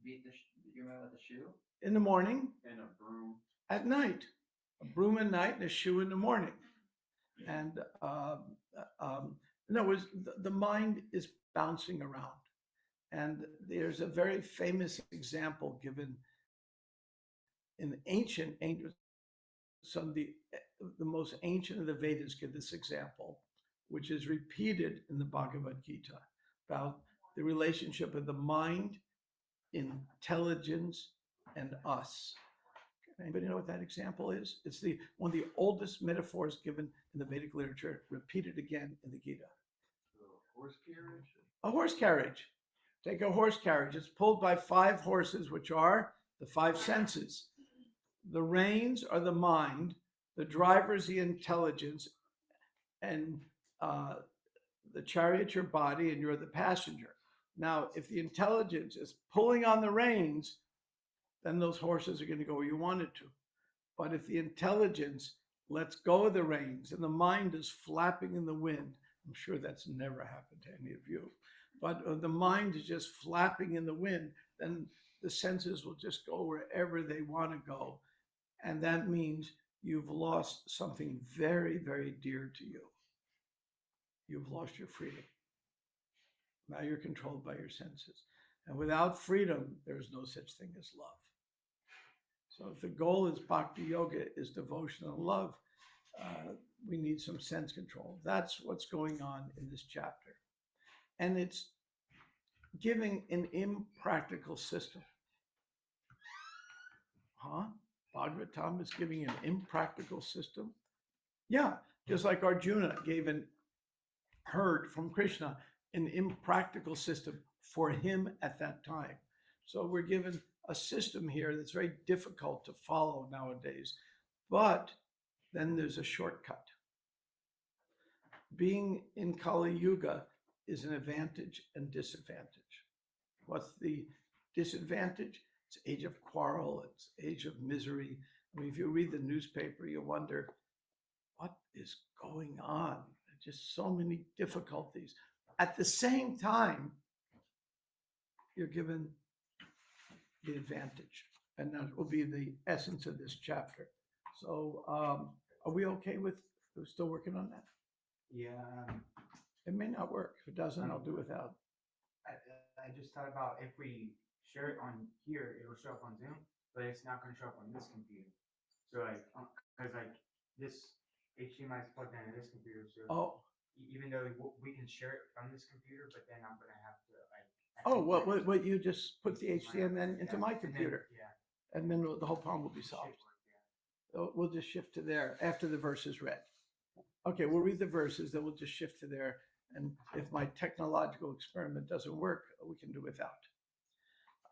You meant with the shoe? In the morning. And a broom. At night. A broom at night and a shoe in the morning. And in other words, the mind is bouncing around. And there's a very famous example given in ancient, some of the most ancient of the Vedas give this example, which is repeated in the Bhagavad Gita, about the relationship of the mind, intelligence, and us. Anybody know what that example is? It's one of the oldest metaphors given in the Vedic literature, repeated again in the Gita. Horse carriage? A horse carriage. Take a horse carriage. It's pulled by 5 horses, which are the 5 senses. The reins are the mind, the driver is the intelligence, and the chariot your body, and you're the passenger. Now, if the intelligence is pulling on the reins, then those horses are going to go where you want it to. But if the intelligence lets go of the reins and the mind is flapping in the wind, I'm sure that's never happened to any of you, but the mind is just flapping in the wind, then the senses will just go wherever they want to go. And that means you've lost something very, very dear to you. You've lost your freedom. Now you're controlled by your senses. And without freedom, there's no such thing as love. So if the goal is bhakti yoga, is devotional love, we need some sense control. That's what's going on in this chapter. And it's giving an impractical system. Bhagavatam is giving an impractical system? Yeah, just like Arjuna heard from Krishna an impractical system for him at that time. So we're given a system here that's very difficult to follow nowadays, but then there's a shortcut. Being in Kali Yuga is an advantage and disadvantage. What's the disadvantage? It's age of quarrel, it's age of misery. I mean, if you read the newspaper, you wonder, what is going on? Just so many difficulties. At the same time, you're given the advantage. And that will be the essence of this chapter. So are we okay with, we're still working on that? Yeah. It may not work. If it doesn't, I'll do without. I just thought about if we share it on here, it'll show up on Zoom, but it's not going to show up on this computer. So because this HDMI is plugged into this computer, so even though we can share it from this computer, but then I'm going to have to what you just put the HDMI into my computer. And then the whole problem will be solved. We'll just shift to there after the verse is read. Okay, we'll read the verses, then we'll just shift to there. And if my technological experiment doesn't work, we can do without.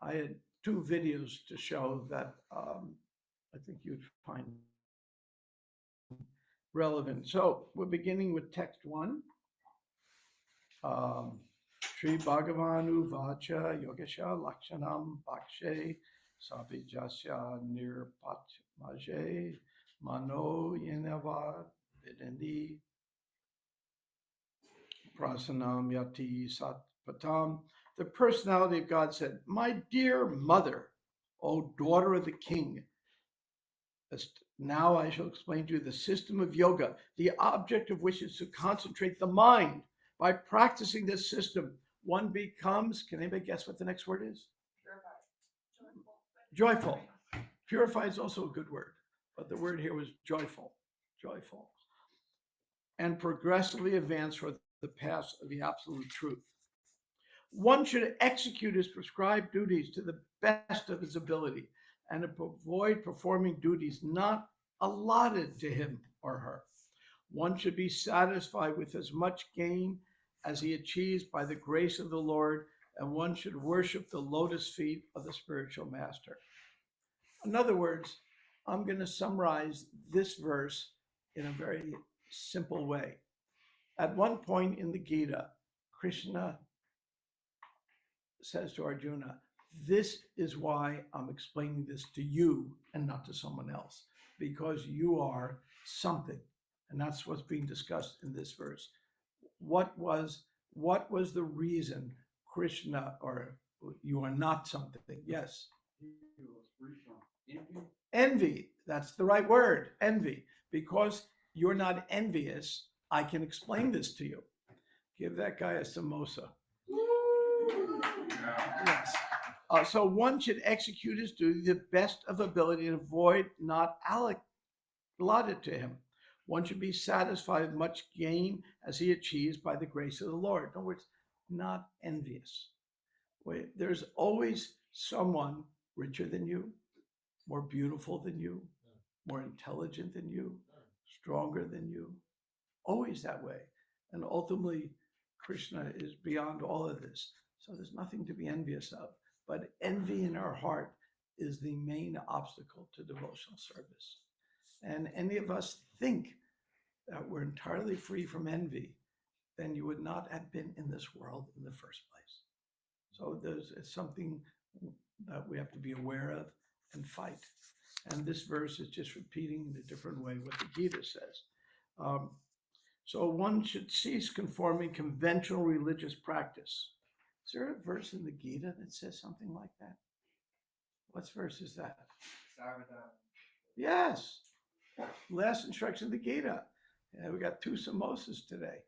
I had 2 videos to show that I think you'd find relevant. So we're beginning with text 1. Śrīmad-Bhāgavatam Vacha Yogasya Lakshanam Bhakshe Sabhijasya Nirpatmaje Mano Yenava Vidandi Prasanam Yati Satpatam. The personality of God said, "My dear mother, O daughter of the king, now I shall explain to you the system of yoga, the object of which is to concentrate the mind. By practicing this system, one becomes," can anybody guess what the next word is? Joyful. Purified is also a good word, but the word here was joyful. Joyful. And progressively advance toward the path of the absolute truth. One should execute his prescribed duties to the best of his ability and avoid performing duties not allotted to him or her. One should be satisfied with as much gain as he achieves by the grace of the Lord, and one should worship the lotus feet of the spiritual master. In other words, I'm going to summarize this verse in a very simple way. At one point in the Gita, Krishna says to Arjuna, "This is why I'm explaining this to you and not to someone else, because you are something." And that's what's being discussed in this verse. What was the reason Krishna, or You are not something. Yes. He was free from envy. Envy. That's the right word. Envy. Because you're not envious, I can explain this to you. Give that guy a samosa. Yes. So one should execute his duty to the best of ability and avoid not allotted to him. One should be satisfied with much gain as he achieves by the grace of the Lord. In other words, not envious. There's always someone richer than you, more beautiful than you, more intelligent than you, stronger than you. Always that way. And ultimately, Krishna is beyond all of this. So there's nothing to be envious of. But envy in our heart is the main obstacle to devotional service. And any of us think that we're entirely free from envy, then you would not have been in this world in the first place. So it's something that we have to be aware of and fight. And this verse is just repeating in a different way what the Gita says. So one should cease conforming conventional religious practice. Is there a verse in the Gita that says something like that? What verse is that? Yes. Last instruction of the Gita. Yeah, we got 2 samosas today.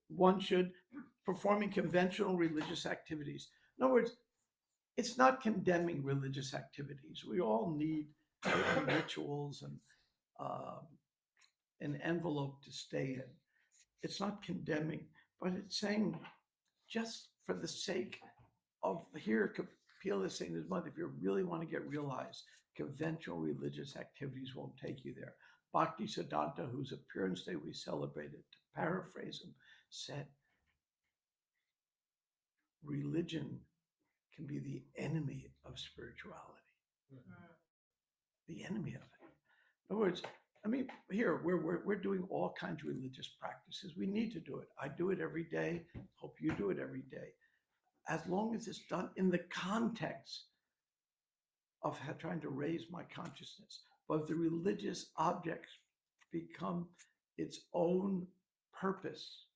One should performing conventional religious activities. In other words, it's not condemning religious activities. We all need certain rituals and an envelope to stay in. It's not condemning, but it's saying just for the sake of, here Kapila is saying this month, if you really want to get realized, conventional religious activities won't take you there. Bhakti Siddhanta, whose appearance day we celebrated, to paraphrase him, said, religion can be the enemy of spirituality. The enemy of it. In other words, I mean, here we're doing all kinds of religious practices. We need to do it. I do it every day. Hope you do it every day. As long as it's done in the context of trying to raise my consciousness. But if the religious objects become its own purpose,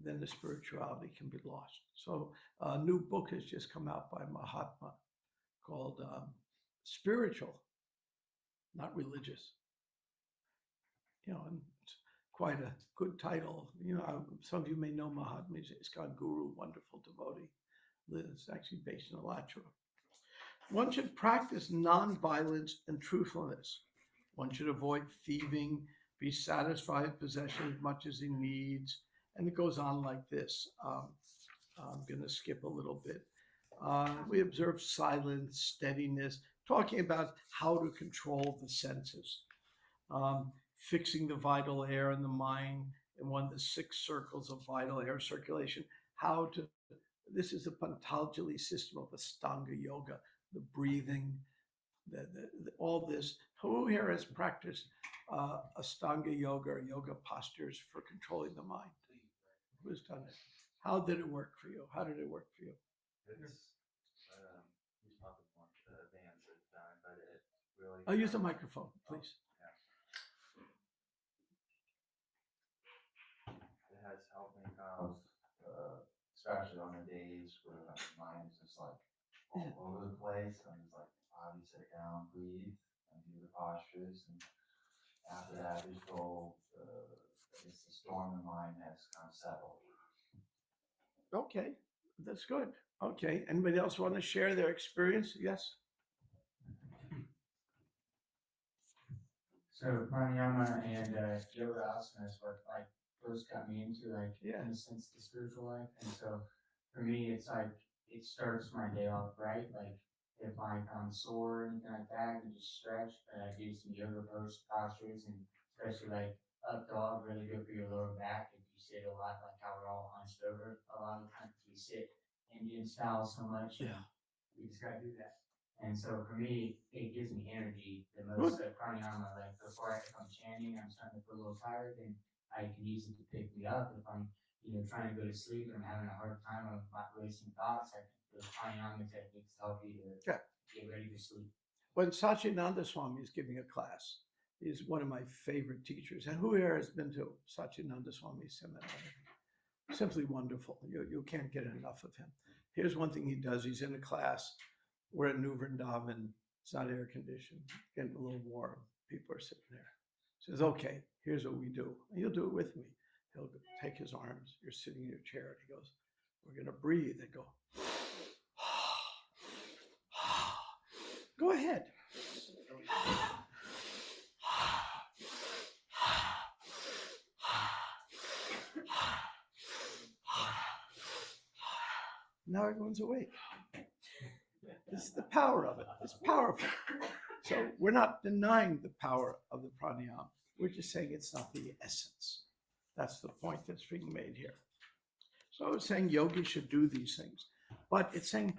then the spirituality can be lost. So a new book has just come out by Mahatma called Spiritual, Not Religious. You know, and it's quite a good title. You know, some of you may know Mahatma. He's got guru, wonderful devotee. It's actually based in Alachua. One should practice nonviolence and truthfulness. One should avoid thieving, be satisfied with possession as much as he needs. And it goes on like this. I'm going to skip a little bit. We observe silence, steadiness, talking about how to control the senses, fixing the vital air in the mind in one of the 6 circles of vital air circulation, this is a Patanjali system of aṣṭāṅga-yoga, the breathing, all this. Who here has practiced aṣṭāṅga-yoga or yoga postures for controlling the mind? Who's done it? How did it work for you? How did it work for you? It's probably more advanced at the time, but it really. I'll use the microphone, please. It has helped me kind of, especially on the days where my mind is just like all over the place. I'm just like, body sit down, breathe, and do the postures. And after that, just go, the storm in the mind has kind of settled. Okay, that's good. Okay, anybody else want to share their experience? Yes? So pranayama and yoga asana is what like first got me into Yeah. in a sense the spiritual life. And so for me it's like it starts my day off right. Like if I'm sore or anything like that, I just stretch and I do some yoga postures and especially like up dog, really good for your lower back if you sit a lot, like how we're all hunched over a lot of times we sit Indian style so much. Yeah. We just gotta do that. And so for me, it gives me energy. The most pranayama, like before if I'm chanting, I'm starting to feel a little tired, and I can use it to pick me up. If I'm, trying to go to sleep and I'm having a hard time of not racing thoughts, I think the pranayama techniques help you to get ready to sleep. When Satchidananda Swami is giving a class, he's one of my favorite teachers. And who here has been to Satchidananda Swami's seminar? simply wonderful. You can't get enough of him. Here's one thing he does. He's in a class. We're at New Vrindavan. It's not air conditioned, getting a little warm. People are sitting there. He says, okay, here's what we do. And you'll do it with me. He'll take his arms. You're sitting in your chair. And he goes, we're going to breathe and go. Go ahead. Now everyone's awake. This is the power of it. It's powerful. So we're not denying the power of the pranayama. We're just saying it's not the essence. That's the point that's being made here. So I was saying yogis should do these things. But it's saying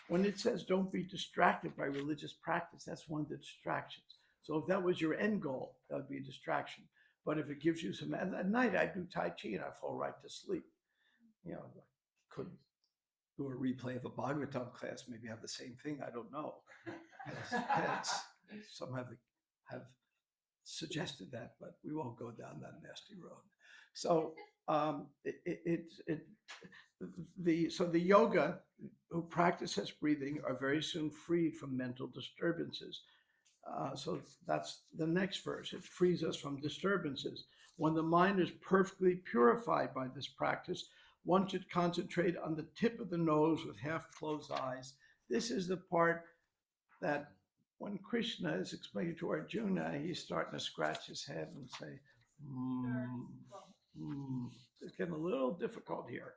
when it says don't be distracted by religious practice, that's one of the distractions. So if that was your end goal, that would be a distraction. But if it gives you some, at night I do Tai Chi and I fall right to sleep. You know, I couldn't do a replay of a Bhagavatam class, maybe have the same thing, I don't know. Some have suggested that, but we won't go down that nasty road. So the yoga who practices breathing are very soon freed from mental disturbances. So that's the next verse. It frees us from disturbances. When the mind is perfectly purified by this practice, one should concentrate on the tip of the nose with half-closed eyes. This is the part that when Krishna is explaining to Arjuna, he's starting to scratch his head and say, It's getting a little difficult here.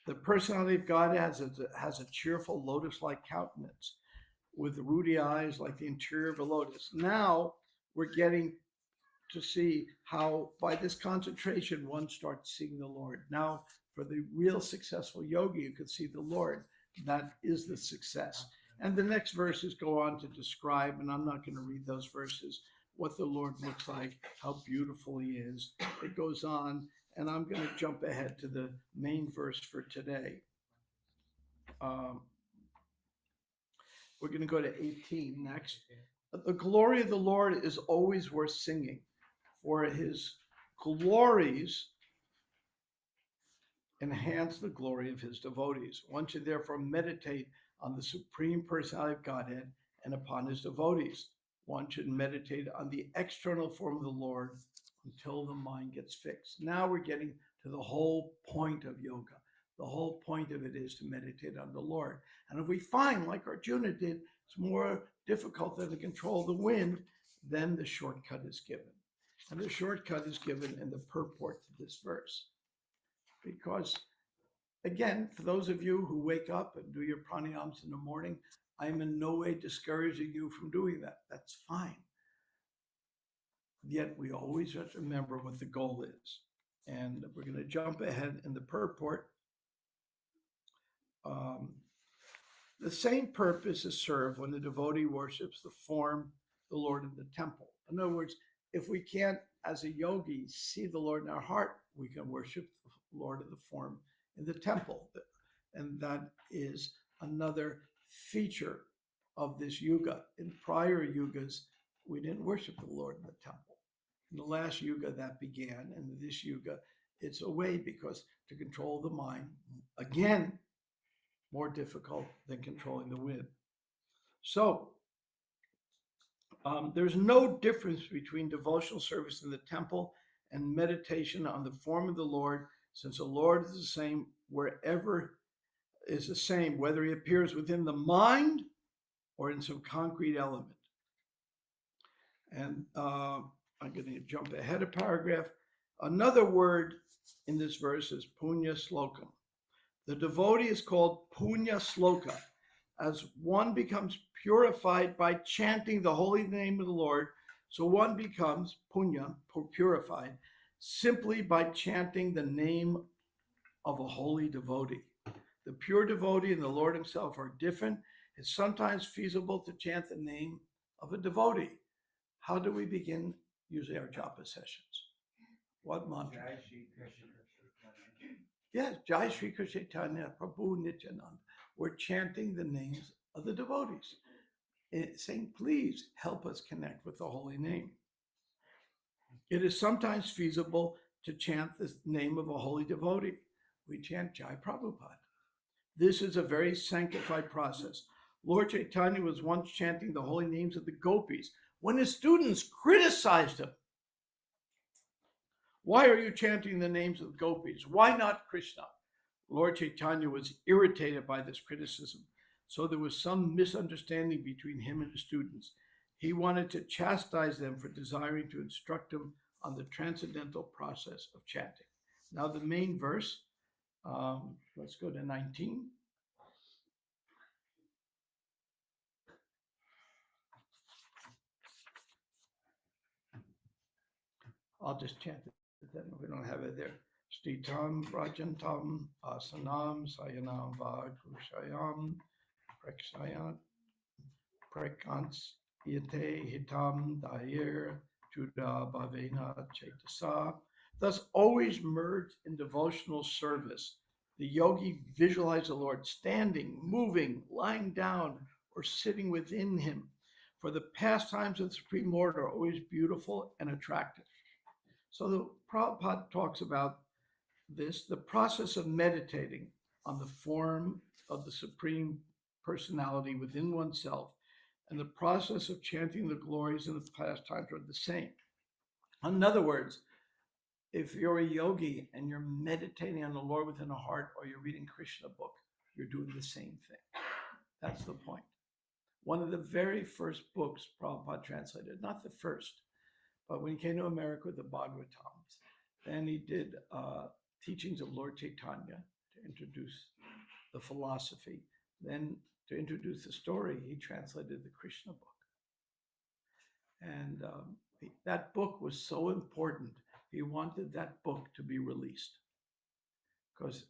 The personality of God has a cheerful lotus-like countenance with ruddy eyes like the interior of a lotus. Now we're getting to see how by this concentration one starts seeing the Lord. Now for the real successful yogi, you can see the Lord. That is the success. And the next verses go on to describe, and I'm not going to read those verses, what the Lord looks like, how beautiful he is. It goes on, and I'm going to jump ahead to the main verse for today. We're going to go to 18 next. The glory of the Lord is always worth singing, for his glories enhance the glory of his devotees. One should therefore meditate on the Supreme Personality of Godhead and upon his devotees. One should meditate on the external form of the Lord until the mind gets fixed. Now we're getting to the whole point of yoga. The whole point of it is to meditate on the Lord. And if we find, like Arjuna did, it's more difficult than to control the wind, then the shortcut is given. And the shortcut is given in the purport to this verse. Because, again, for those of you who wake up and do your pranayams in the morning, I'm in no way discouraging you from doing that. That's fine. Yet we always have to remember what the goal is. And we're going to jump ahead in the purport. The same purpose is served when the devotee worships the form, the Lord in the temple. In other words, if we can't, as a yogi, see the Lord in our heart, we can worship the Lord of the form in the temple. And that is another feature of this yuga. In prior yugas, we didn't worship the Lord in the temple. In the last yuga, that began. And in this yuga, it's a way because to control the mind, again, more difficult than controlling the wind. So there's no difference between devotional service in the temple and meditation on the form of the Lord, since the Lord is the same wherever is the same, whether he appears within the mind or in some concrete element. And I'm going to jump ahead a paragraph. Another word in this verse is punya slokam. The devotee is called punya sloka, as one becomes purified by chanting the holy name of the Lord. So one becomes punya, purified, simply by chanting the name of a holy devotee. The pure devotee and the Lord himself are different. It's sometimes feasible to chant the name of a devotee. How do we begin usually our japa sessions? What mantra? Yes, Jai Shri Krishna Chaitanya Prabhu Nityananda. We're chanting the names of the devotees, saying, please help us connect with the holy name. It is sometimes feasible to chant the name of a holy devotee. We chant Jai Prabhupada. This is a very sanctified process. Lord Chaitanya was once chanting the holy names of the gopis when his students criticized him. Why are you chanting the names of the gopis? Why not Krishna? Lord Chaitanya was irritated by this criticism, so there was some misunderstanding between him and his students. He wanted to chastise them for desiring to instruct them on the transcendental process of chanting. Now the main verse, let's go to 19. I'll just chant it then. We don't have it there. Stitam Rajantam Asanam Sayanam Vagushayam Prekshayat Prekans Yate Hitam Dair Juda Bhavena Chaitasa. Thus, always merged in devotional service, the yogi visualized the Lord standing, moving, lying down, or sitting within him. For the pastimes of the Supreme Lord are always beautiful and attractive. So the Prabhupada talks about this, the process of meditating on the form of the Supreme Personality within oneself, and the process of chanting the glories and the pastimes are the same. In other words, if you're a yogi and you're meditating on the Lord within a heart, or you're reading Krishna book, you're doing the same thing. That's the point. One of the very first books Prabhupada translated, not the first, but when he came to America with the Bhagavatams, then he did teachings of Lord Chaitanya to introduce the philosophy. Then to introduce the story, he translated the Krishna book. And that book was so important. He wanted that book to be released because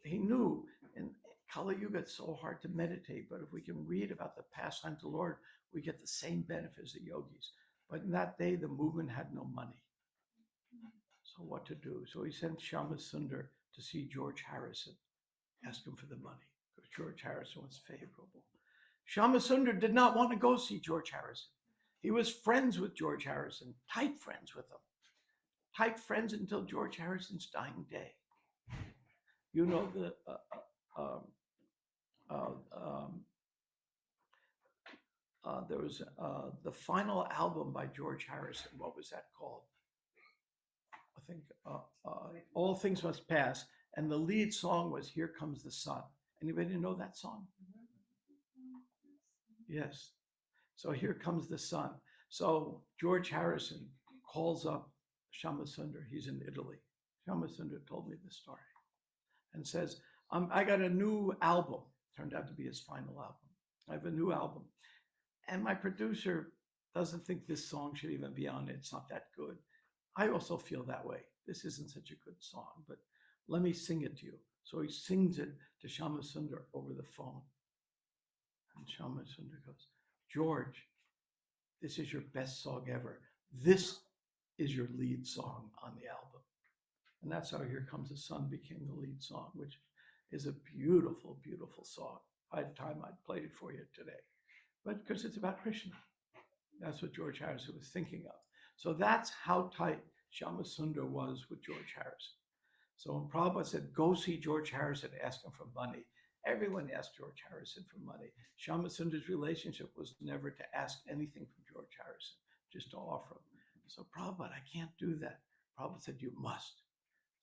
he knew in Kali Yuga it's so hard to meditate, but if we can read about the pastime of the Lord, we get the same benefits as the yogis. But in that day, the movement had no money. So what to do? So he sent Shama Sundar to see George Harrison, ask him for the money, because George Harrison was favorable. Shama Sundar did not want to go see George Harrison. He was friends with George Harrison, tight friends with him. Tight friends until George Harrison's dying day. You know there was the final album by George Harrison. What was that called? I think All Things Must Pass. And the lead song was Here Comes the Sun. Anybody know that song? Yes. So Here Comes the Sun. So George Harrison calls up Shama Sundar. He's in Italy. Shama Sundar told me the story and says, I got a new album. Turned out to be his final album. I have a new album. And my producer doesn't think this song should even be on it. It's not that good. I also feel that way. This isn't such a good song, but let me sing it to you. So he sings it to Shama Sundar over the phone. And Shama Sundar goes, George, this is your best song ever. This is your lead song on the album. And that's how Here Comes the Sun became the lead song, which is a beautiful, beautiful song. If I had time, I'd play it for you today. But because it's about Krishna. That's what George Harrison was thinking of. So that's how tight Shama Sundar was with George Harrison. So when Prabhupada said, go see George Harrison, ask him for money, everyone asked George Harrison for money. Shama Sundar's relationship was never to ask anything from George Harrison, just to offer him. So Prabhupada, I can't do that. Prabhupada said, you must.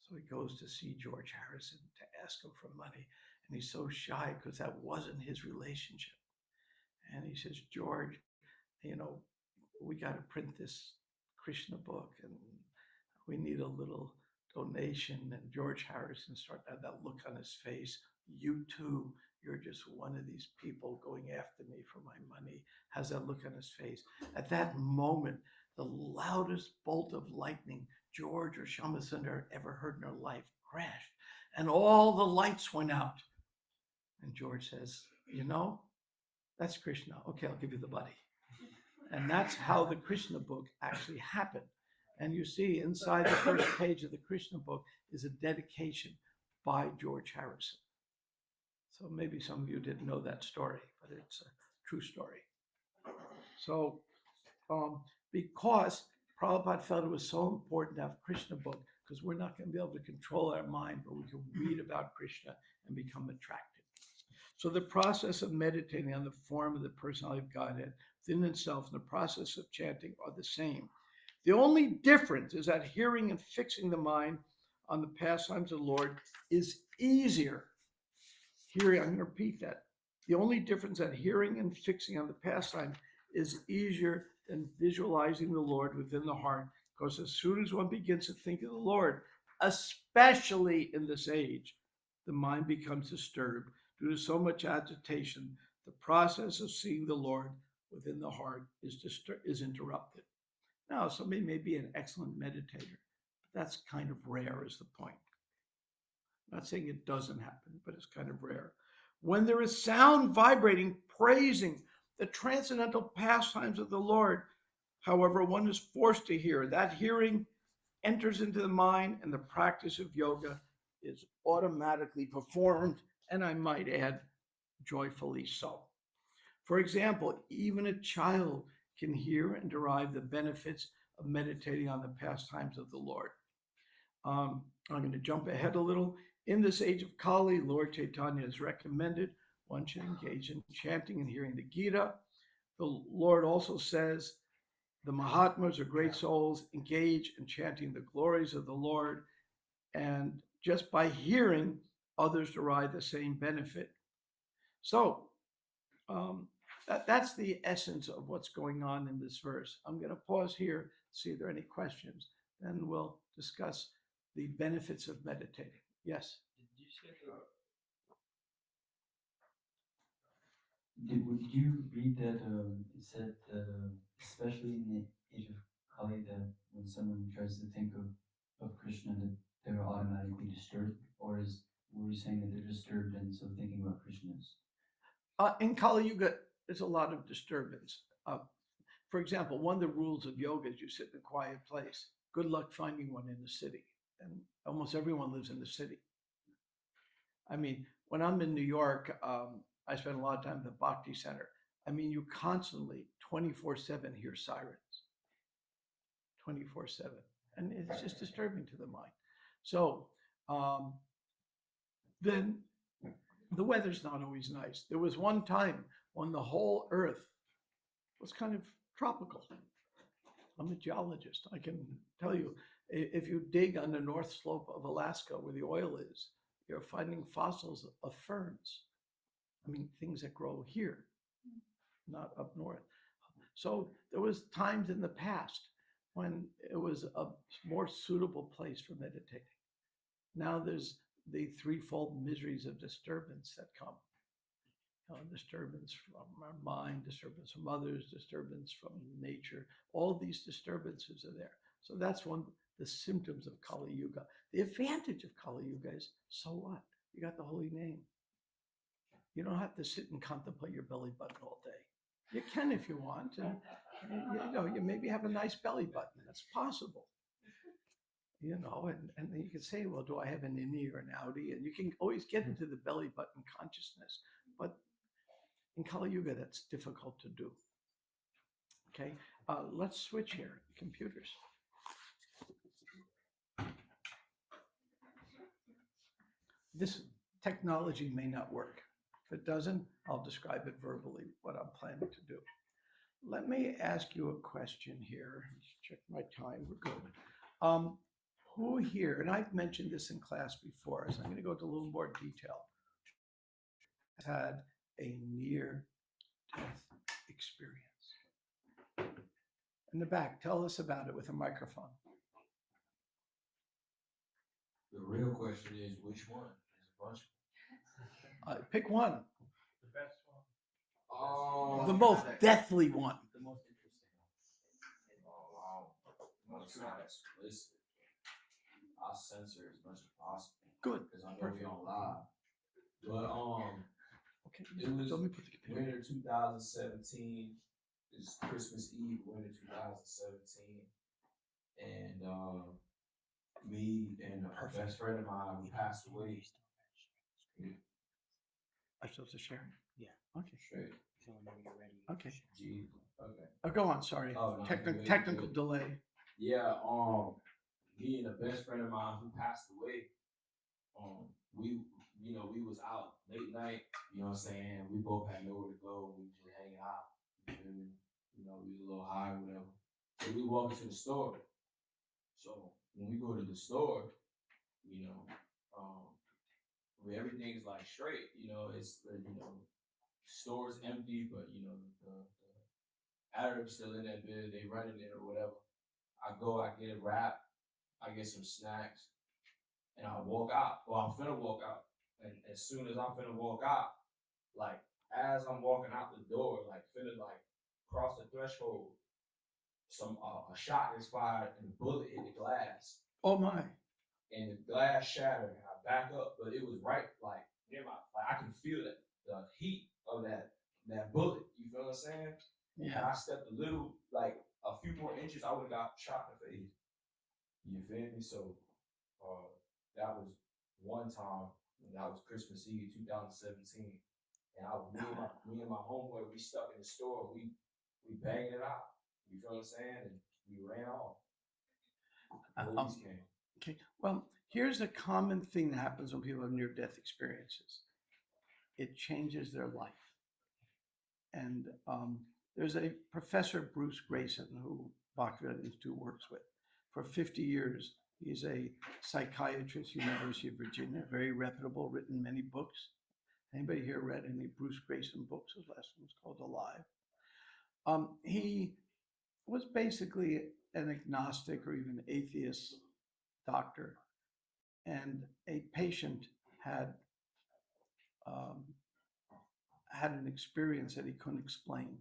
So he goes to see George Harrison to ask him for money. And he's so shy because that wasn't his relationship. And he says, George, we got to print this Krishna book and we need a little donation. And George Harrison started to have that look on his face. You too, you're just one of these people going after me for my money. Has that look on his face. At that moment, the loudest bolt of lightning George or Shama Sundar ever heard in their life crashed. And all the lights went out. And George says, that's Krishna. Okay, I'll give you the money. And that's how the Krishna book actually happened. And you see inside the first page of the Krishna book is a dedication by George Harrison. So maybe some of you didn't know that story, but it's a true story. So because Prabhupada felt it was so important to have Krishna book, because we're not going to be able to control our mind, but we can read about Krishna and become attracted. So the process of meditating on the form of the personality of Godhead within itself and the process of chanting are the same. The only difference is that hearing and fixing the mind on the pastimes of the Lord is easier. Hearing, I'm going to repeat that. The only difference that hearing and fixing on the pastime is easier than visualizing the Lord within the heart, because as soon as one begins to think of the Lord, especially in this age, the mind becomes disturbed due to so much agitation. The process of seeing the Lord within the heart is interrupted. Now, somebody may be an excellent meditator, but that's kind of rare, is the point. I'm not saying it doesn't happen, but it's kind of rare. When there is sound vibrating, praising the transcendental pastimes of the Lord, however, one is forced to hear. That hearing enters into the mind, and the practice of yoga is automatically performed, and I might add, joyfully so. For example, even a child can hear and derive the benefits of meditating on the pastimes of the Lord. I'm going to jump ahead a little. In this age of Kali, Lord Chaitanya has recommended one should engage in chanting and hearing the Gita. The Lord also says the Mahatmas are great souls, engage in chanting the glories of the Lord, and just by hearing, others derive the same benefit. So that's the essence of what's going on in this verse. I'm going to pause here, see if there are any questions, then we'll discuss the benefits of meditating. Yes? Would you read that it said that especially in the age of Kali, that when someone tries to think of Krishna, that they're automatically disturbed? Or were you saying that they're disturbed and so thinking about Krishna is? In Kali Yuga, there's a lot of disturbance. For example, one of the rules of yoga is you sit in a quiet place. Good luck finding one in the city. And almost everyone lives in the city. I mean, when I'm in New York, I spend a lot of time at the Bhakti Center. I mean, you constantly, 24/7, hear sirens. 24/7. And it's just disturbing to the mind. So then the weather's not always nice. There was one time when the whole earth was kind of tropical. I'm a geologist. I can tell you, if you dig on the north slope of Alaska where the oil is, you're finding fossils of ferns. I mean, things that grow here, not up north. So there was times in the past when it was a more suitable place for meditating. Now there's the threefold miseries of disturbance that come. Disturbance from our mind, disturbance from others, disturbance from nature. All these disturbances are there. So that's one of the symptoms of Kali Yuga. The advantage of Kali Yuga is, so what? You got the holy name. You don't have to sit and contemplate your belly button all day. You can if you want. And, you maybe have a nice belly button. That's possible. And then you can say, well, do I have an innie or an outie? And you can always get into the belly button consciousness. But in Kali Yuga, that's difficult to do. Okay, let's switch here. Computers. This technology may not work. If it doesn't, I'll describe it verbally, what I'm planning to do. Let me ask you a question here. Let's check my time. We're good. Who here, and I've mentioned this in class before, so I'm going to go into a little more detail, had a near-death experience? In the back, tell us about it with a microphone. The real question is, which one? There's a bunch. Pick one. The best one. Oh, The most deathly one. The most interesting one. Oh, wow. Most not explicit. I'll censor as much as possible. Good. Because I know Perfect. we don't lie. But Okay. it was So let me put the computer. winter 2017. It's Christmas Eve, winter 2017. And me and a best friend of mine, we passed away. I'm supposed to share? Yeah. Okay. Straight. So whenever you're ready. Okay. Gee. Okay. Oh, go on. Sorry. Oh, no, Technical delay. Yeah, me and a best friend of mine who passed away, we we was out late night, you know what I'm saying? We both had nowhere to go. We just hanging out. You feel me? You know, we was a little high or whatever. So we walk into the store. So when we go to the store, you know, where everything's like straight, it's store's empty, but the Arab's still in that bed, they running it or whatever. I go, I get a wrap, I get some snacks, and I walk out. Well, I'm finna walk out. And as soon as I'm finna walk out, like as I'm walking out the door, like finna like cross the threshold, some a shot is fired and a bullet hit the glass. Oh my. And the glass shattered and I back up, but it was right like near my like I can feel it, the heat of that bullet. You feel what I'm saying? Yeah. And I stepped a little, like a few more inches, I would have got shot in the face. You feel me? So that was one time, and that was Christmas Eve 2017. And me and my homeboy, we stuck in the store, we banging it out. You feel what I'm saying? And we ran off. Police came. Okay. Well, here's a common thing that happens when people have near-death experiences. It changes their life. And there's a Professor Bruce Grayson who Bhakti Institute works with for 50 years. He's a psychiatrist, University of Virginia, very reputable, written many books. Anybody here read any Bruce Grayson books? His last one was called Alive. He was basically an agnostic or even atheist doctor, and a patient had an experience that he couldn't explain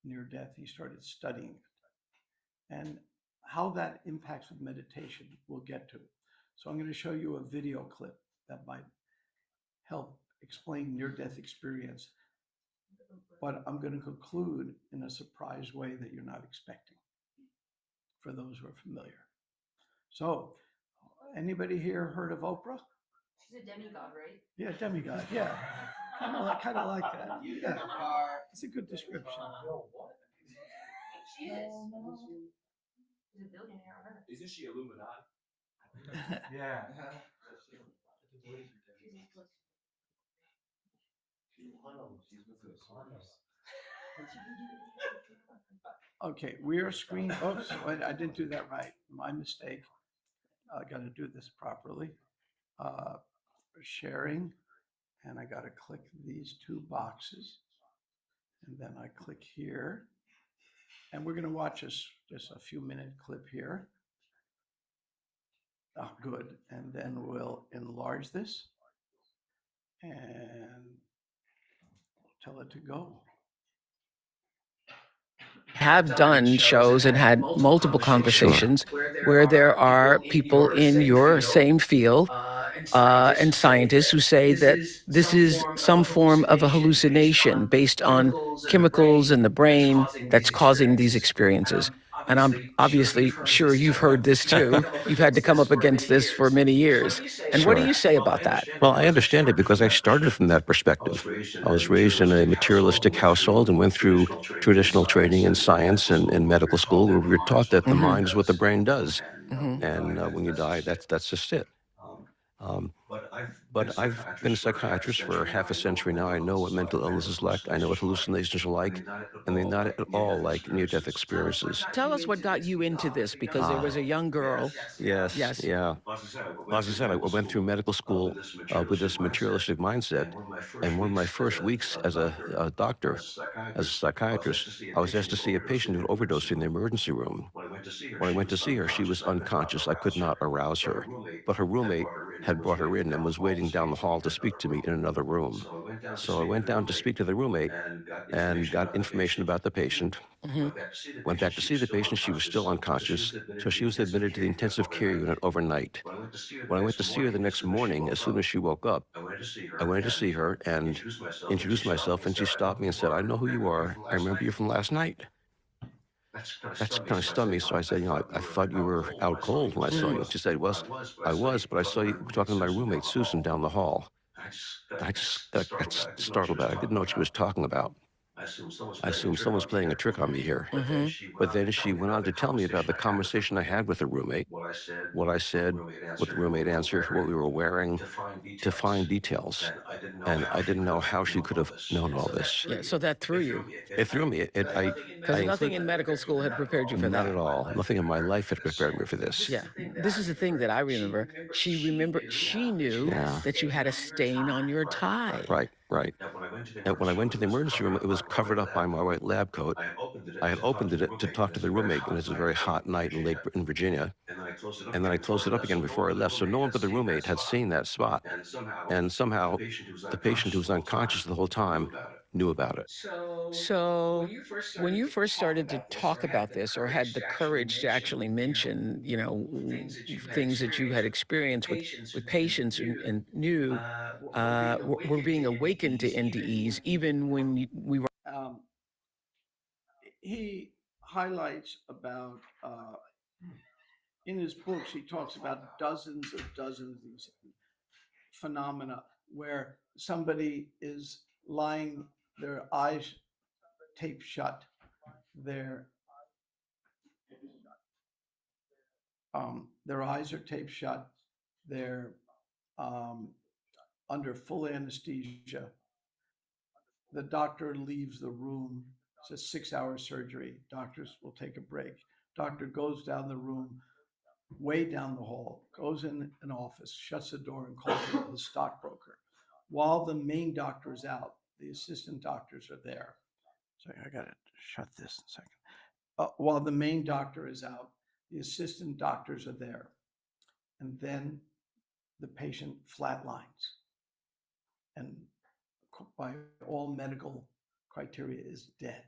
near death. He started studying it, and how that impacts with meditation we'll get to. So I'm going to show you a video clip that might help explain near-death experience, but I'm going to conclude in a surprise way that you're not expecting for those who are familiar. So anybody here heard of Oprah? She's a demigod, right? Yeah, demigod. Yeah, kind of like that. Yeah, it's a good description. She is. She's a billionaire on Earth. Isn't she Illuminati? Yeah. Okay, we are screen. Oops, wait, I didn't do that right. My mistake. I got to do this properly. Sharing, and I got to click these two boxes, and then I click here, and we're going to watch this just a few minute clip here. Oh, good. And then we'll enlarge this and tell it to go. Have done shows and had multiple conversations where there are people in your same field and scientists who say that this is some form of a hallucination based on chemicals in the brain that's causing these experiences. And I'm obviously sure you've heard this too. You've had to come up against this for many years. And what do you say about that? Well, I understand it because I started from that perspective. I was raised in a materialistic household and went through traditional training in science and medical school, where we were taught that the mind is what the brain does. And when you die, that's just it. But I've been a psychiatrist for half a century now. I know what mental illness is like. I know what hallucinations are like, and they're not at all like near-death experiences. Tell us what got you into this, because there was a young girl. Yes. Yeah. Well, as I said, I went through medical school with this materialistic mindset, and one of my first weeks as a doctor, as a psychiatrist, I was asked to see a patient who overdosed in the emergency room. When I went to see her, she was unconscious. I could not arouse her, but her roommate had brought her in and was waiting down the hall to speak to me in another room. So I went down to speak to the roommate and got information about the patient. Went back to see the patient. She was still unconscious, so she was admitted to the intensive care unit overnight. When I went to see her the next morning, as soon as she woke up, I went to see her and introduced myself, and she stopped me and said, "I know who you are. I remember you from last night." That's kind of stunned me. So I said, I thought you were out cold when I saw you. She said, I was, but I saw you talking to my roommate, Susan, down the hall. I just got startled by it. I didn't know what she was talking about. I assume someone's playing a trick on me here. Mhm. But then she went on to tell me about the conversation I had with the roommate, what I said, what the roommate answered, what we were wearing, to find details. And I didn't know how she could have known all this. Yeah, so that threw you It threw me. I because nothing in medical school had prepared you for not that. at all. Nothing in my life had prepared me for this. Yeah, this is the thing that I remember. She knew Yeah. that you had a stain on your tie. Right, right. And when I went to the emergency room, it was covered up by my white lab coat. I had opened it to talk to the roommate, and it was a very hot night in Virginia. And then I closed it up again before I left. So no one but the roommate had seen that spot. And somehow the patient who was unconscious the whole time knew about it. So when you first started to talk about this or had the courage to actually mention, things that you had experienced with patients and knew were being awakened to NDEs, even when we were. He highlights about in his books, he talks about dozens of these phenomena where somebody is lying, their eyes taped shut, their eyes are taped shut, they're under full anesthesia. The doctor leaves the room. It's a 6-hour surgery. Doctors will take a break. Doctor goes down the room, way down the hall, goes in an office, shuts the door, and calls the stockbroker. While the main doctor is out, the assistant doctors are there. So I got to shut this in a second. While the main doctor is out, the assistant doctors are there. And then the patient flatlines. And by all medical criteria is dead.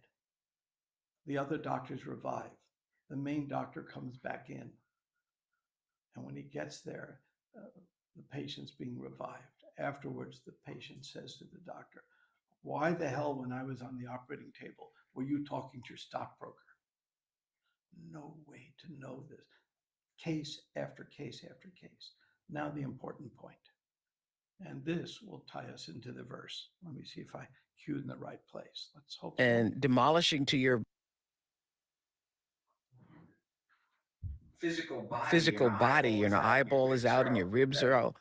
The other doctors revive. The main doctor comes back in. And when he gets there, the patient's being revived. Afterwards, the patient says to the doctor, "Why the hell, when I was on the operating table, were you talking to your stockbroker?" No way to know this. Case after case after case. Now the important point. And this will tie us into the verse. Let me see if I cued in the right place. Let's hope so. And demolishing to your physical body, your eyeball is out and your ribs are out,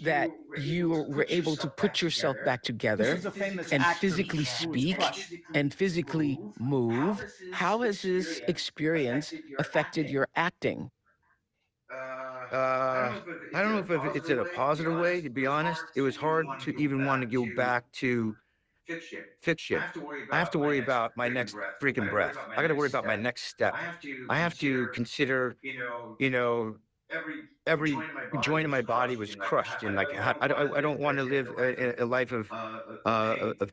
that you were able to put yourself back together This is a famous and actor physically who was speak crushed. and physically move. How has this experience affected your acting? I don't know if it's in a positive way, to be honest. It was hard to even want to go back to fiction. I have to worry about my next freaking breath. I got to worry about my next step. I have to consider, every joint in my body was crushed, and like I don't want to live a life of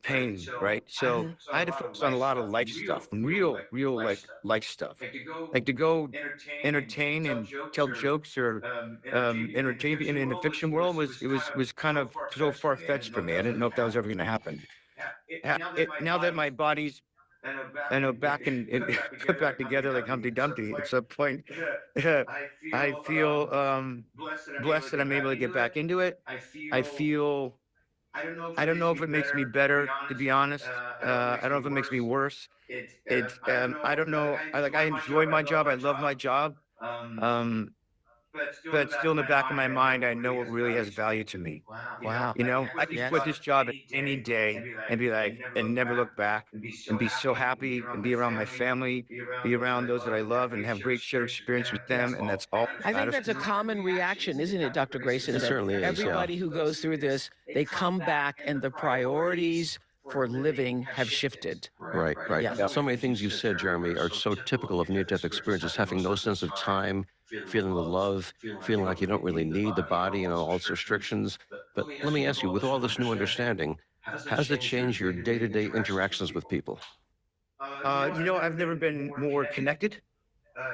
pain, right? So I had to focus on a lot of life stuff, real like life stuff, like to go entertain and tell jokes or entertain in the fiction world was kind of so far fetched for me. I didn't know if that was ever going to happen. Now that my body's back and put back together like Humpty Dumpty, at some point, I feel blessed that I'm able to get back into it. I feel, I don't know if it makes me better, to be honest. I don't know if it makes me worse. I don't know. I enjoy my job. I love my job. But still in the back of my mind, I know what really has value to me. Wow. I could quit this job any day and be like, and never look back and be so happy and be around my family, be around those that I love and have great shared experience with them. And that's all. I think that's a common reaction, isn't it, Dr. Grayson? It that certainly is, yeah. everybody who goes through this, they come back and the priorities for living have shifted. Right. Yeah. So many things you said, Jeremy, are so typical of near-death experiences, having no sense of time, feeling the love, feeling like you don't really need the body and all its restrictions. But let me ask you, with all this new understanding, how does it change your day-to-day interactions with people? I've never been more connected.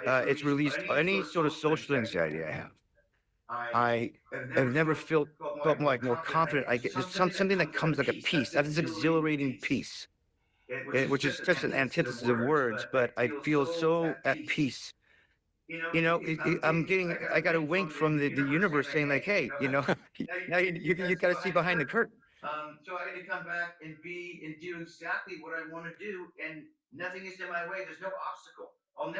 It's released any sort of social anxiety I have. I have never felt more confident. I get something that comes like a peace. That is exhilarating peace, which is just an antithesis of words, but I feel so at peace. I got a wink from the universe saying like, hey, now you got to see behind the curtain. So I got to come back and do exactly what I want to do, and nothing is in my way. There's no obstacle. I'm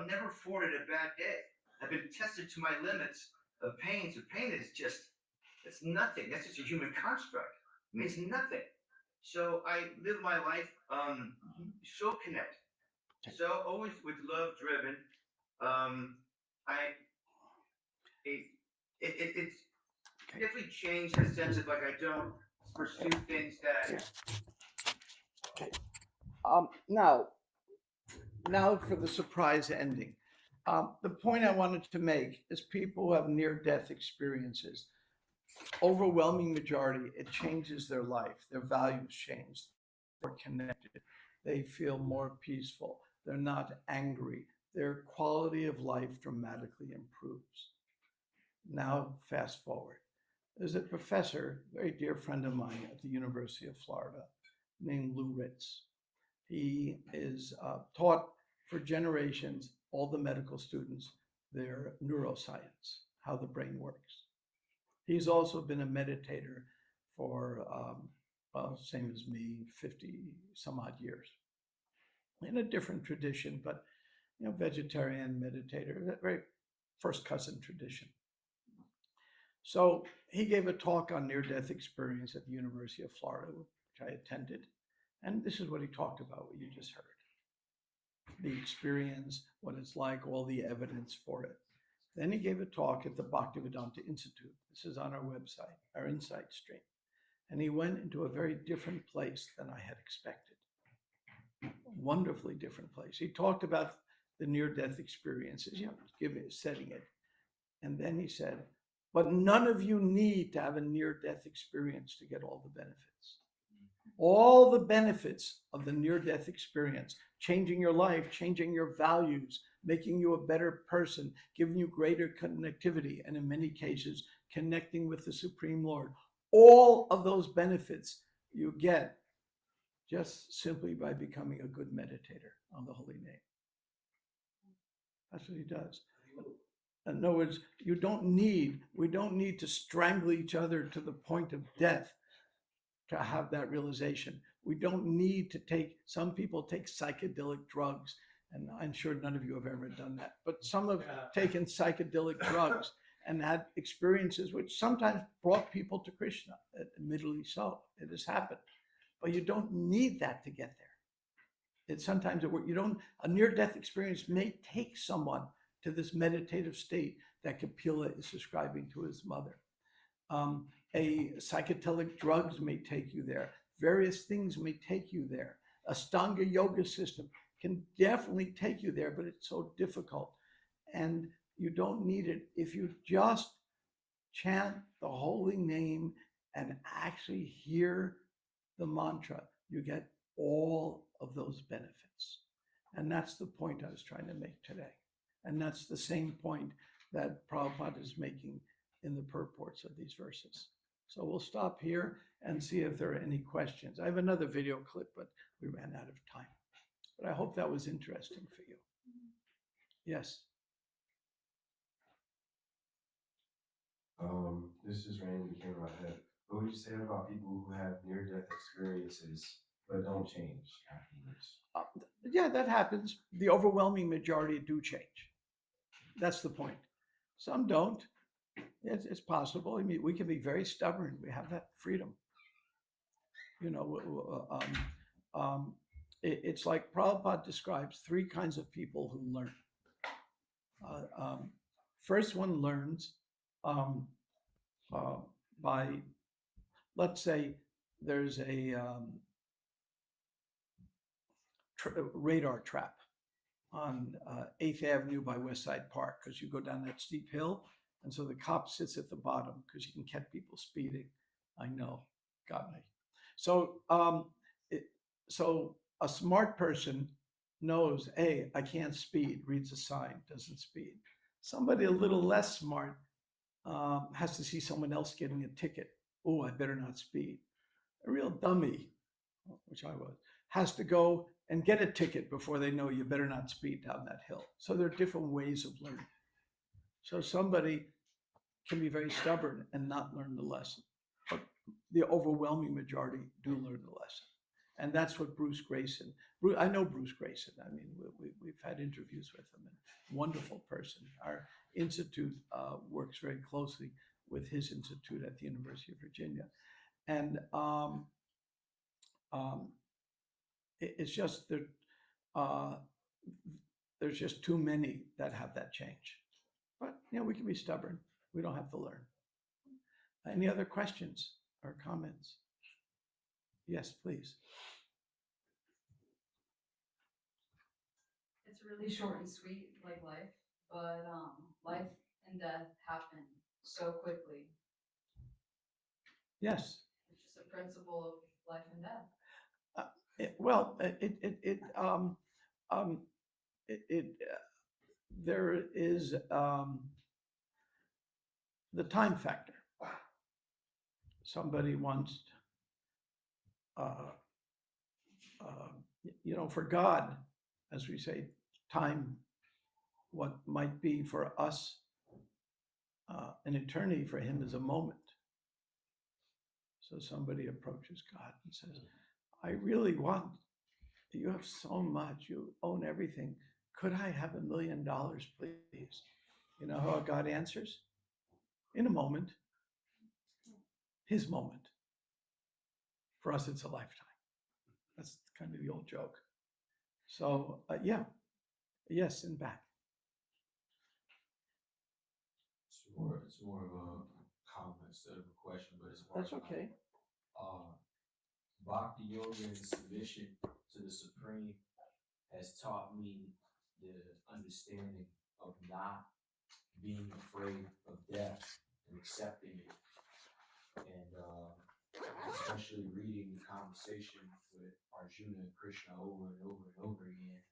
never afforded a bad day. I've been tested to my limits of pain. So pain is just, it's nothing. That's just a human construct. It means nothing. So I live my life so connected, so always with love driven. It's definitely changed in the sense of like I don't pursue things that. Okay. Now for the surprise ending. The point I wanted to make is people who have near-death experiences, overwhelming majority, it changes their life. Their values change. They're connected. They feel more peaceful. They're not angry. Their quality of life dramatically improves. Now, fast forward. There's a professor, a very dear friend of mine at the University of Florida, named Lou Ritz. He is taught for generations, all the medical students, their neuroscience, how the brain works. He's also been a meditator for, same as me, 50 some odd years. In a different tradition, but vegetarian meditator, very first cousin tradition. So he gave a talk on near-death experience at the University of Florida, which I attended. And this is what he talked about, what you just heard. The experience, what it's like, all the evidence for it. Then he gave a talk at the Bhaktivedanta Institute. This is on our website, our Insight Stream. And he went into a very different place than I had expected. A wonderfully different place. He talked about the near-death experiences, setting it. And then he said, but none of you need to have a near-death experience to get all the benefits. All the benefits of the near-death experience, changing your life, changing your values, making you a better person, giving you greater connectivity, and in many cases, connecting with the Supreme Lord. All of those benefits you get just simply by becoming a good meditator on the holy name. That's what he does. In other words, we don't need to strangle each other to the point of death to have that realization. We don't need to some people take psychedelic drugs, and I'm sure none of you have ever done that, but some have taken psychedelic drugs and had experiences which sometimes brought people to Krishna, admittedly so, it has happened. But you don't need that to get there. A near-death experience may take someone to this meditative state that Kapila is describing to his mother. A psychedelic drugs may take you there. Various things may take you there. Aṣṭāṅga-yoga system can definitely take you there, but it's so difficult. And you don't need it if you just chant the holy name and actually hear the mantra. You get all of those benefits. And that's the point I was trying to make today. And that's the same point that Prabhupada is making in the purports of these verses. So we'll stop here and see if there are any questions. I have another video clip, but we ran out of time. But I hope that was interesting for you. Yes. This just randomly came to my head. What would you say about people who have near-death experiences but don't change afterwards? Yeah, that happens. The overwhelming majority do change. That's the point. Some don't. It's possible. I mean, we can be very stubborn. We have that freedom. It's like Prabhupada describes three kinds of people who learn. First one learns by, let's say, there's a radar trap on 8th Avenue by West Side Park, because you go down that steep hill, and so the cop sits at the bottom because you can catch people speeding. I know, got me. So, so a smart person knows, hey, I can't speed, reads a sign, doesn't speed. Somebody a little less smart has to see someone else getting a ticket. Oh, I better not speed. A real dummy, which I was, has to go and get a ticket before they know you better not speed down that hill. So there are different ways of learning. So somebody can be very stubborn and not learn the lesson. But the overwhelming majority do learn the lesson. And that's what Bruce Grayson, I know Bruce Grayson. I mean, we've had interviews with him, and wonderful person. Our institute works very closely with his institute at the University of Virginia. And it's just that there's just too many that have that change. But, we can be stubborn. We don't have to learn. Any other questions or comments? Yes, please. It's really short and sweet, like life, but life and death happen so quickly. Yes. It's just a principle of life and death. There is the time factor. Somebody once, for God, as we say, time, what might be for us an eternity, for him is a moment. So somebody approaches God and says, I really want, you have so much, you own everything. Could I have $1 million, please? You know how God answers? In a moment. His moment. For us, it's a lifetime. That's kind of the old joke. So, yes, and back. It's more of a comment instead of a question, but it's more. That's okay. Bhakti yoga and submission to the Supreme has taught me the understanding of not being afraid of death and accepting it. And especially reading the conversation with Arjuna and Krishna over and over and over again,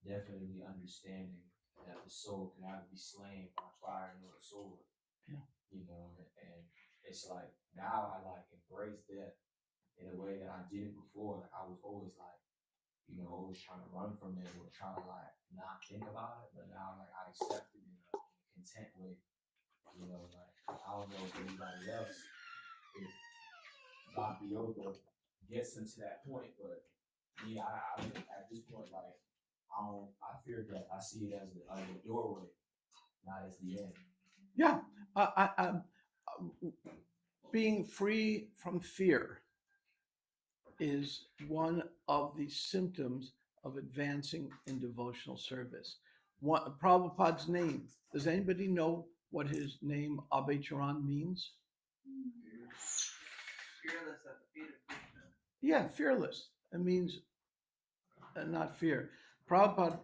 definitely understanding that the soul can either be slain by fire or a sword. Yeah. And it's like now I embrace death in a way that I didn't before. Like I was always always trying to run from it or trying to not think about it. But now I accept it in a content way. I don't know if anybody else, if Bhakti Yoga gets them to that point, but me, I at this point, I fear death. I see it as a doorway, not as the end. Yeah, being free from fear is one of the symptoms of advancing in devotional service. Prabhupada's name, does anybody know what his name Abhay Charan means? Fearless at the feet of Krishna. Yeah, fearless. It means not fear. Prabhupada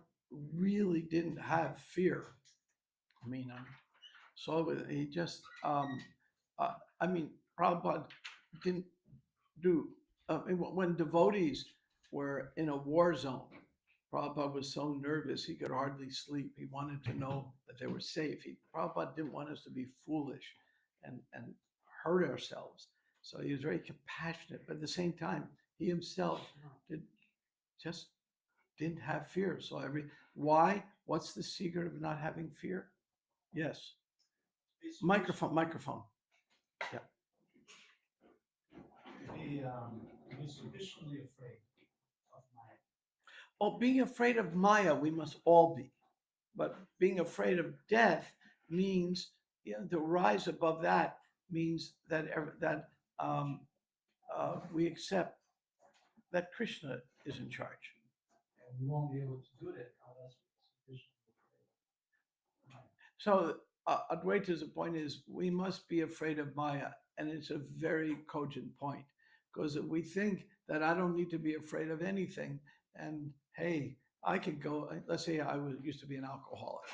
really didn't have fear. I mean, he just, Prabhupada didn't do, when devotees were in a war zone, Prabhupada was so nervous he could hardly sleep. He wanted to know that they were safe. Prabhupada didn't want us to be foolish and hurt ourselves. So he was very compassionate, but at the same time, he himself didn't have fear. So why? What's the secret of not having fear? Yes. Microphone. Yeah. Be sufficiently afraid of Maya. Oh, being afraid of Maya, we must all be. But being afraid of death means, to rise above that means that we accept that Krishna is in charge. And we won't be able to do that unless we're sufficiently afraid. So Advaita's point is we must be afraid of Maya, and it's a very cogent point, because if we think that I don't need to be afraid of anything, and hey, I could go, let's say used to be an alcoholic.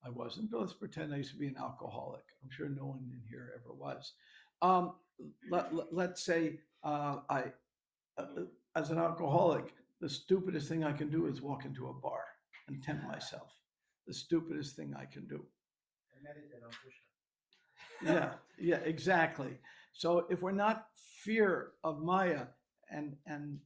I wasn't, but let's pretend I used to be an alcoholic. I'm sure no one in here ever was. Let's say as an alcoholic, the stupidest thing I can do is walk into a bar and tempt myself. The stupidest thing I can do. And meditate on Krishna. Yeah, exactly. So if we're not fear of Maya and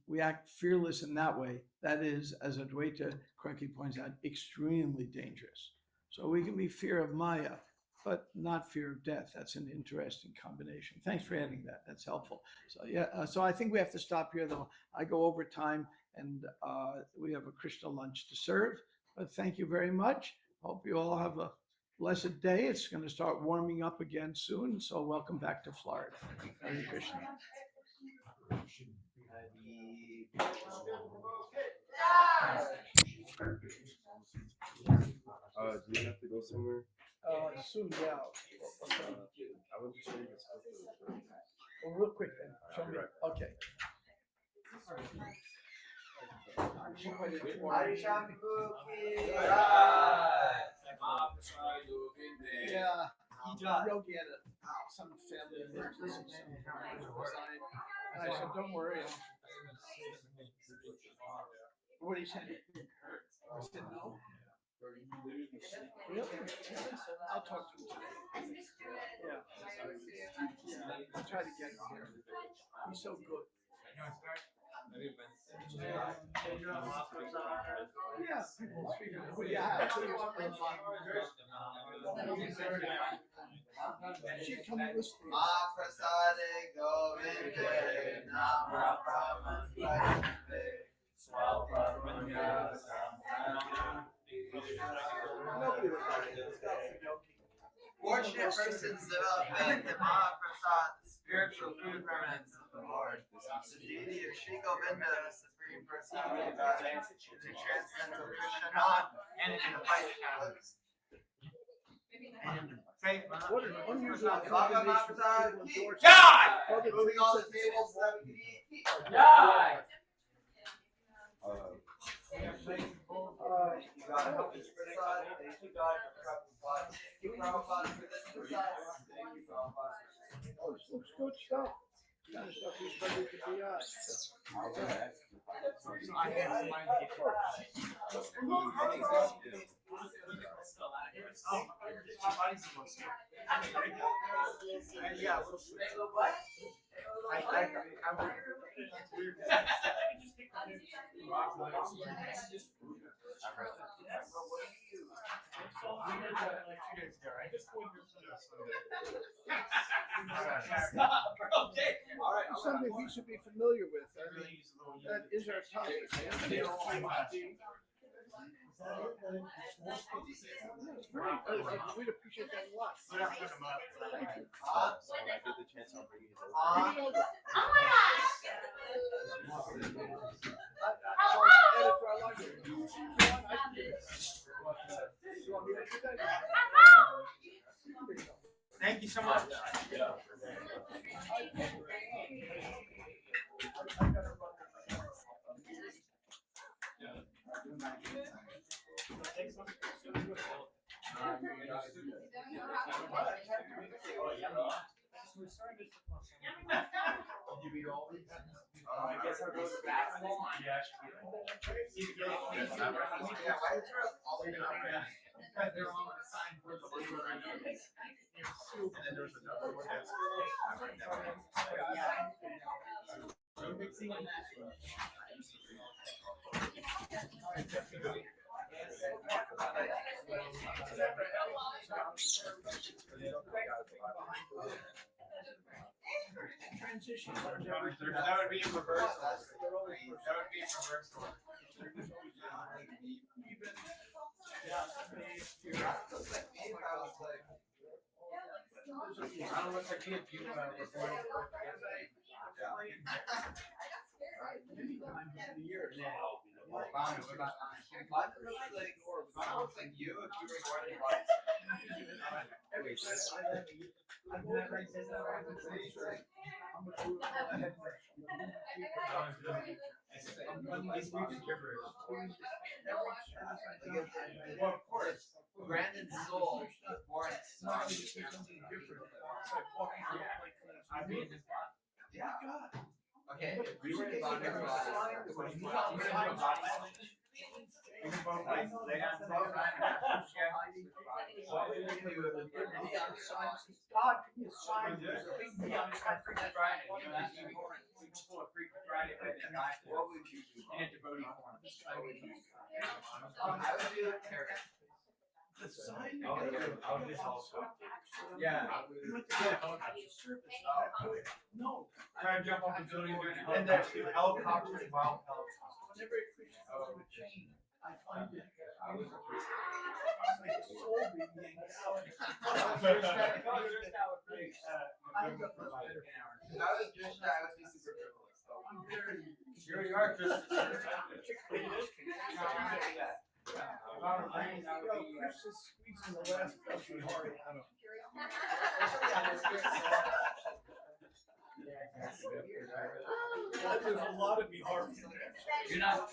we act fearless in that way, that is, as Advaita correctly points out, extremely dangerous. So we can be fear of Maya, but not fear of death. That's an interesting combination. Thanks for adding that. That's helpful. So yeah, so I think we have to stop here though. I go over time and we have a Krishna lunch to serve. But thank you very much. Hope you all have a blessed day. It's going to start warming up again soon. So welcome back to Florida. Hare Krishna. Do you have to go somewhere? Soon, yeah. I would just read this book. Well, real quick then. Show me. Okay. Yeah, Yogi had some family emergency. And I said, don't worry. What did he say? I said, no. Really? I'll talk to him. Yeah. I'll try to get him here. He's so good. Yeah, people figure it out. Yeah. She come and listen. Fortunate persons develop faith in Mahaprasad, the spiritual food remembrance of the Lord. The deity of Śrī Govinda, the Supreme Personality of Godhead, is a transcendental Krishna and in the fight catalyst. What an unusual Bhagavatam combination of people Prasad. endorsing. Moving all the tables so that we can eat. Thank you, God. Help us, Prasad. Thank you, God, for Prabhupada. Thank you, Prabhupada, for this Prasad. Thank you, Prabhupada. Oh, this looks good stuff. Kind of stuff we studied at the BI. Something we should be familiar with. I mean, that is our topic. We'd appreciate that a lot. Thank you. When I get the chance, I'll bring you his Thank you so much. Did you read all these? I guess I'll go to the back. Yeah, why is there all the because they're all assigned for the labor and then there's another one that's Transition. That would be in reverse. That would be in reverse order. I don't look like you if you recording. Well, of course, Brandon's soul was born at I mean, yeah. Okay, if we were in body I would do The sign. I'll just also. Yeah. No. Try to jump off the building And the helicopter is wild helicopter. Whenever it change, I find it. It's like a soul being yanked out. I was a Jewish guy, I would be super frivolous. So I'm very. Here we are, Chris. Chris is squeezing the last country hard out of. There's a lot of me hard. You're not.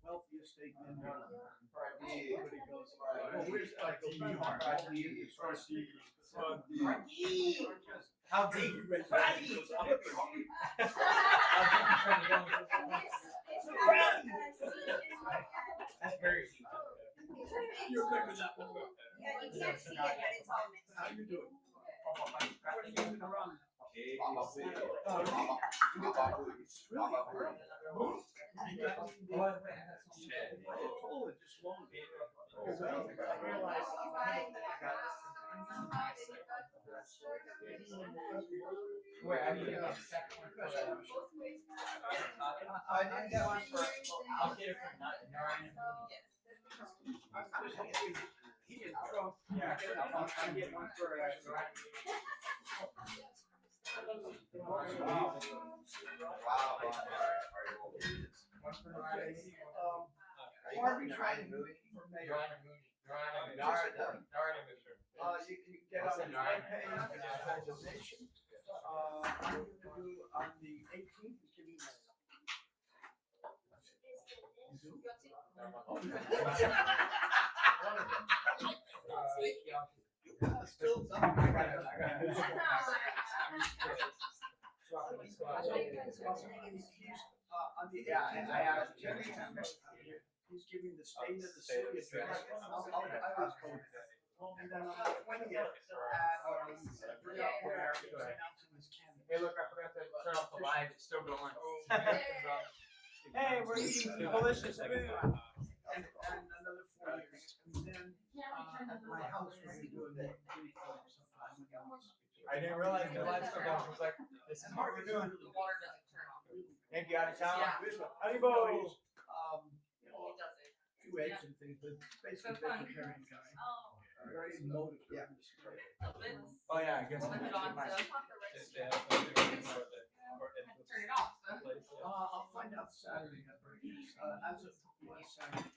Wealthiest state in the world. Everybody goes, well, where's that? How deep? That's very deep. You're good with that one. Yeah, you can't see it, but it's all mixed. How you doing? Wait, I need to get a second one for that. I didn't get one for. I'll get it from Narayan. He is drunk. Yeah, I'll get one for Narayan. Harvey tried movie for mayor. You can get on the webpage and there's a donation. I'm going to do on the 18th, give you still he's giving the state of the city address. I was told that. And then on the 20th, where he's announcing his candidate. Hey, look, I forgot to turn off the live. It's still going. Hey, we're eating delicious food. And another 4 years. And then at my house, we're going to do a meeting sometime. I didn't realize the live still going. I was like, this is what we're doing. The water doesn't turn on. Thank you, out of town. Yeah. Haribo. It doesn't. 2 eggs and things, but basically vegetarian guy. Oh. Very emotive. Yeah. Oh yeah, I guess. Flip it on, so. Yeah. Turn it off, so. I'll find out Saturday. As of last Saturday.